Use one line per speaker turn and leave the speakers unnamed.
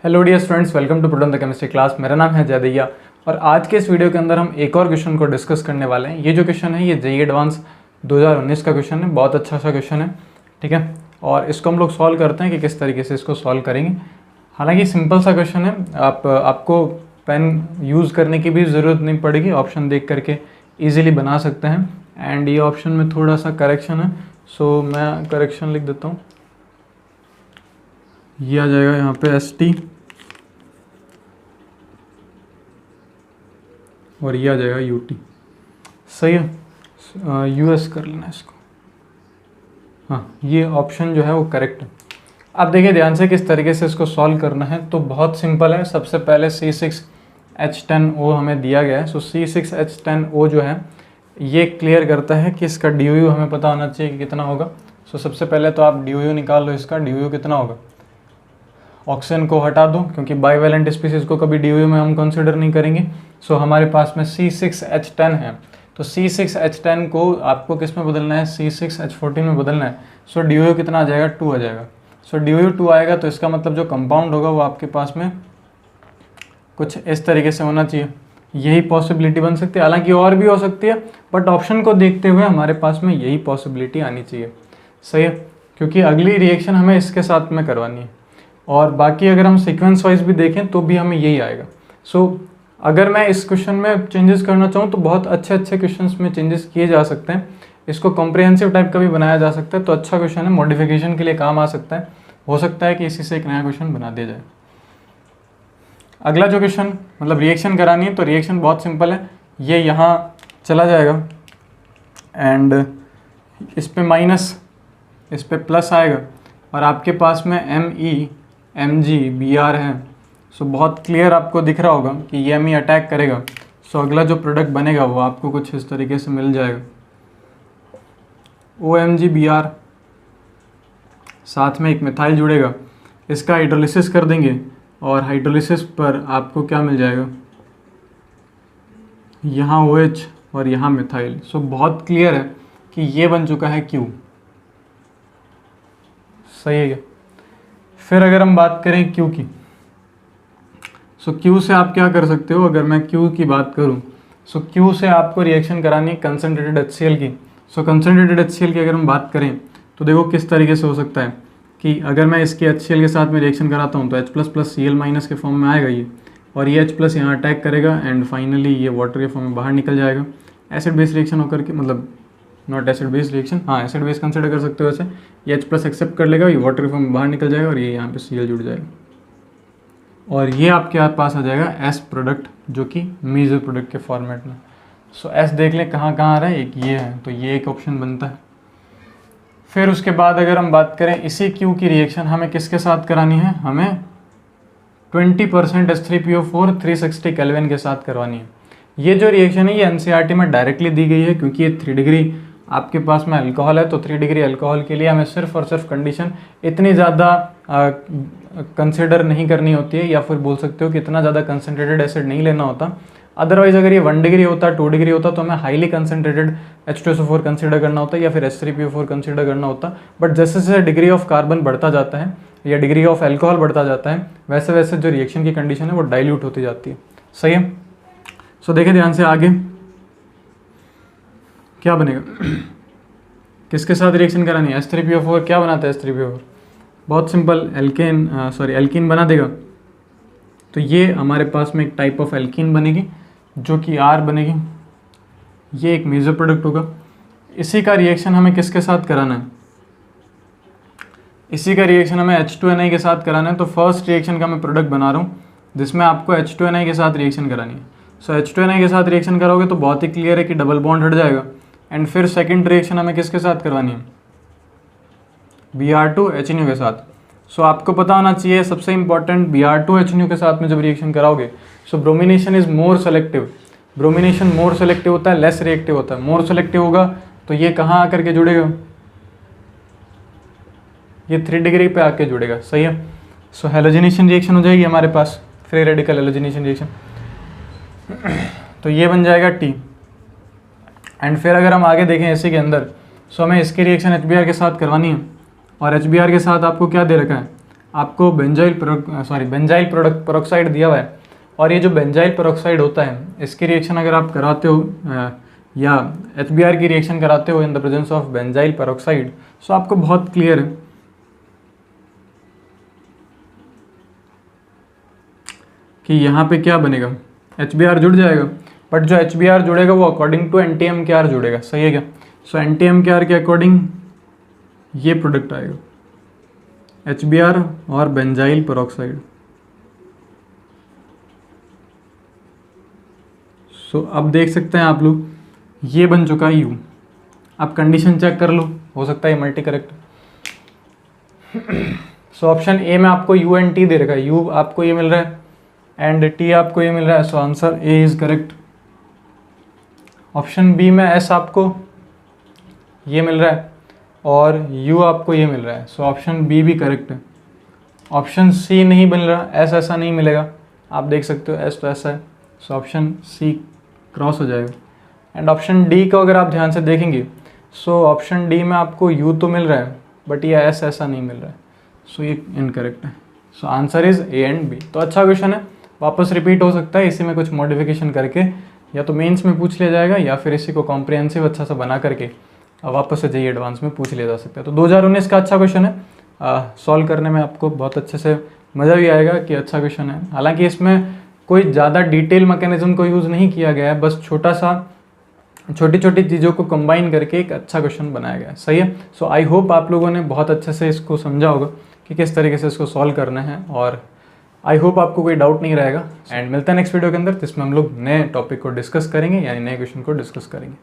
Hello dear students, welcome to put the chemistry class. मेरा नाम है जयदैया और आज के इस वीडियो के अंदर हम एक और क्वेश्चन को डिस्कस करने वाले हैं। ये जो क्वेश्चन है ये जेईई एडवांस 2019 का क्वेश्चन है। बहुत अच्छा सा क्वेश्चन है, ठीक है। और इसको हम लोग सॉल्व करते हैं कि किस तरीके से इसको सॉल्व करेंगे। हालांकि सिंपल सा क्वेश्चन है, आपको पेन यूज़ करने की भी ज़रूरत नहीं पड़ेगी, ऑप्शन देख करके ईजिली बना सकते हैं। एंड ये ऑप्शन में थोड़ा सा करेक्शन है, सो मैं करेक्शन लिख देता हूँ। ये आ जाएगा यहाँ पे ST और ये आ जाएगा UT। सही है, US कर लेना इसको। हाँ, ये ऑप्शन जो है वो करेक्ट है। अब देखिए ध्यान से किस तरीके से इसको सॉल्व करना है। तो बहुत सिंपल है। सबसे पहले C6H10O हमें दिया गया है। सो C6H10O जो है ये क्लियर करता है कि इसका DU हमें पता होना चाहिए कि कितना होगा। सो सबसे पहले तो आप DU निकाल लो। इसका DU कितना होगा, ऑक्सीजन को हटा दो क्योंकि बाईवैलेंट स्पीसीज को कभी DU में हम कंसिडर नहीं करेंगे। सो हमारे पास में C6H10 है, तो C6H10 को आपको किस में बदलना है, C6H14 में बदलना है। सो DU कितना आ जाएगा, 2 आ जाएगा। सो DU 2 आएगा तो इसका मतलब जो कंपाउंड होगा वो आपके पास में कुछ इस तरीके से होना चाहिए। यही पॉसिबिलिटी बन सकती है, हालांकि और भी हो सकती है, बट ऑप्शन को देखते हुए हमारे पास में यही पॉसिबिलिटी आनी चाहिए। सही है, क्योंकि अगली रिएक्शन हमें इसके साथ में करवानी है। और बाकी अगर हम सीक्वेंस वाइज भी देखें तो भी हमें यही आएगा। सो अगर मैं इस क्वेश्चन में चेंजेस करना चाहूँ तो बहुत अच्छे अच्छे क्वेश्चंस में चेंजेस किए जा सकते हैं। इसको कॉम्प्रिहेंसिव टाइप का भी बनाया जा सकता है, तो अच्छा क्वेश्चन है, मॉडिफिकेशन के लिए काम आ सकता है। हो सकता है कि इसी से एक नया क्वेश्चन बना दिया जाए। अगला जो क्वेश्चन मतलब रिएक्शन करानी है, तो रिएक्शन बहुत सिंपल है। ये यहाँ चला जाएगा एंड इस पे माइनस, इस पे प्लस आएगा और आपके पास में MEMGBr है। सो बहुत क्लियर आपको दिख रहा होगा कि ये Me अटैक करेगा। सो अगला जो प्रोडक्ट बनेगा वो आपको कुछ इस तरीके से मिल जाएगा। OMGBr, साथ में एक मिथाइल जुड़ेगा, इसका हाइड्रोलिसिस कर देंगे और हाइड्रोलिसिस पर आपको क्या मिल जाएगा, यहाँ OH और यहाँ मिथाइल। सो बहुत क्लियर है कि ये बन चुका है Q। सही है क्या? फिर अगर हम बात करें Q की, सो Q से आप क्या कर सकते हो। अगर मैं Q की बात करूं, सो Q से आपको रिएक्शन करानी है कंसनट्रेटेड HCl की। सो कंसनट्रेटेड HCl की अगर हम बात करें तो देखो किस तरीके से हो सकता है कि अगर मैं इसके HCl के साथ में रिएक्शन कराता हूं तो H++Cl- के फॉर्म में आएगा ये, और ये H+ यहाँ अटैक करेगा एंड फाइनली ये वाटर के फॉर्म में बाहर निकल जाएगा। एसिड बेस रिएक्शन होकर के, मतलब नॉट एसिड बेस रिएक्शन, हाँ एसिड बेस कंसिडर कर सकते हो वैसे। ये H+ एक्सेप्ट कर लेगा, ये वाटर के फॉर्म में बाहर निकल जाएगा और ये यहाँ पे Cl जुड़ जाएगा और ये आपके पास आ जाएगा S प्रोडक्ट, जो कि मेजर प्रोडक्ट के फॉर्मेट में। सो S देख लें कहाँ कहाँ आ रहा है, एक ये है, तो ये एक ऑप्शन बनता है। फिर उसके बाद अगर हम बात करें इसी Q की रिएक्शन हमें किसके साथ करानी है, हमें 20% H3PO4 360 केल्विन के साथ करवानी है। ये जो रिएक्शन है ये NCERT में डायरेक्टली दी गई है क्योंकि ये 3 डिग्री आपके पास में अल्कोहल है। तो 3 डिग्री अल्कोहल के लिए हमें सिर्फ और सिर्फ कंडीशन इतनी ज़्यादा कंसिडर नहीं करनी होती है, या फिर बोल सकते हो कि इतना ज़्यादा कंसनट्रेटेड एसिड नहीं लेना होता। अदरवाइज अगर ये 1 डिग्री होता, 2 डिग्री होता तो हमें हाईली कंसनट्रेटेड H2SO4 कंसिडर करना होता या फिर H3PO4 कंसिडर करना होता। बट जैसे जैसे डिग्री ऑफ कार्बन बढ़ता जाता है या डिग्री ऑफ अल्कोहल बढ़ता जाता है, वैसे वैसे जो रिएक्शन की कंडीशन है वो डाइल्यूट होती जाती है। सही है। सो देखिए ध्यान से आगे क्या बनेगा, किसके साथ रिएक्शन करानी है, H3PO4 क्या बनाता है H3PO4, बहुत सिंपल, एल्कीन बना देगा। तो ये हमारे पास में एक टाइप ऑफ एल्कीन बनेगी जो कि R बनेगी। ये एक मेजर प्रोडक्ट होगा। इसी का रिएक्शन हमें किसके साथ कराना है, इसी का रिएक्शन हमें H2Na के साथ कराना है। तो फर्स्ट रिएक्शन का मैं प्रोडक्ट बना रहा हूँ जिसमें आपको H2Na के साथ रिएक्शन करानी है। सो H2Na के साथ रिएक्शन करोगे तो बहुत ही क्लियर है कि डबल बॉन्ड हट जाएगा। एंड फिर सेकंड रिएक्शन हमें किसके साथ करवानी है, Br2HNO के साथ। सो आपको पता होना चाहिए सबसे इंपॉर्टेंट, Br2HNO के साथ में जब रिएक्शन कराओगे so bromination is more selective. Bromination more selective होता है, लेस रिएक्टिव होता है। मोर सेलेक्टिव होगा तो ये कहाँ आकर के जुड़ेगा, ये 3 डिग्री पे आके जुड़ेगा। सही है। सो हेलोजिनेशन रिएक्शन हो जाएगी हमारे पास, फ्री रेडिकल हेलोजिनेशन रिएक्शन। तो ये बन जाएगा T। एंड फिर अगर हम आगे देखें इसी के अंदर, सो हमें इसकी रिएक्शन HBr के साथ करवानी है और HBr के साथ आपको क्या दे रखा है, आपको बेंजाइल प्रोडक्ट पेरोक्साइड दिया हुआ है, और ये जो बेंजाइल पेरोक्साइड होता है इसकी रिएक्शन अगर आप कराते हो या HBr की रिएक्शन कराते हो in the presence of benzyl peroxide, so आपको बहुत क्लियर है कि यहाँ पे क्या बनेगा, HBr जुड़ जाएगा, बट जो HBr जुड़ेगा वो अकॉर्डिंग टू NTMKR जुड़ेगा, सही है क्या? सो NTMKR के अकॉर्डिंग ये प्रोडक्ट आएगा HBr और बेंजाइल पेरोक्साइड। सो अब देख सकते हैं आप लोग, ये बन चुका है U। आप कंडीशन चेक कर लो, हो सकता है multi correct. So option A में आपको U एंड T दे रखा है, U आपको ये मिल रहा है एंड T आपको ये मिल रहा है, so answer A is correct. Option B में S आपको ये मिल रहा है और U आपको ये मिल रहा है, सो ऑप्शन बी भी करेक्ट है। ऑप्शन सी नहीं मिल रहा, S ऐसा नहीं मिलेगा, आप देख सकते हो S तो ऐसा है, सो ऑप्शन सी क्रॉस हो जाएगा। एंड ऑप्शन डी को अगर आप ध्यान से देखेंगे, सो ऑप्शन डी में आपको U तो मिल रहा है बट ये S ऐसा नहीं मिल रहा है, सो ये इनकरेक्ट है। So answer is A and B. तो अच्छा क्वेश्चन है, वापस रिपीट हो सकता है, इसी में कुछ मॉडिफिकेशन करके या तो मेंस में पूछ लिया जाएगा या फिर इसी को कॉम्प्रिहेंसिव अच्छा सा बना करके वापस से JEE एडवांस में पूछ लिया जा सकता है। तो 2019 का अच्छा क्वेश्चन है, सॉल्व करने में आपको बहुत अच्छे से मज़ा भी आएगा कि अच्छा क्वेश्चन है। हालांकि इसमें कोई ज़्यादा डिटेल मैकेनिज्म को यूज़ नहीं किया गया है, बस छोटी छोटी चीज़ों को कंबाइन करके एक अच्छा क्वेश्चन बनाया गया है, सही है। सो आई होप आप लोगों ने बहुत अच्छे से इसको समझा होगा कि किस तरीके से इसको सॉल्व करना है, और आई होप आपको कोई डाउट नहीं रहेगा। एंड मिलते हैं नेक्स्ट वीडियो के अंदर, जिसमें हम लोग नए टॉपिक को डिस्कस करेंगे, यानी नए क्वेश्चन को डिस्कस करेंगे।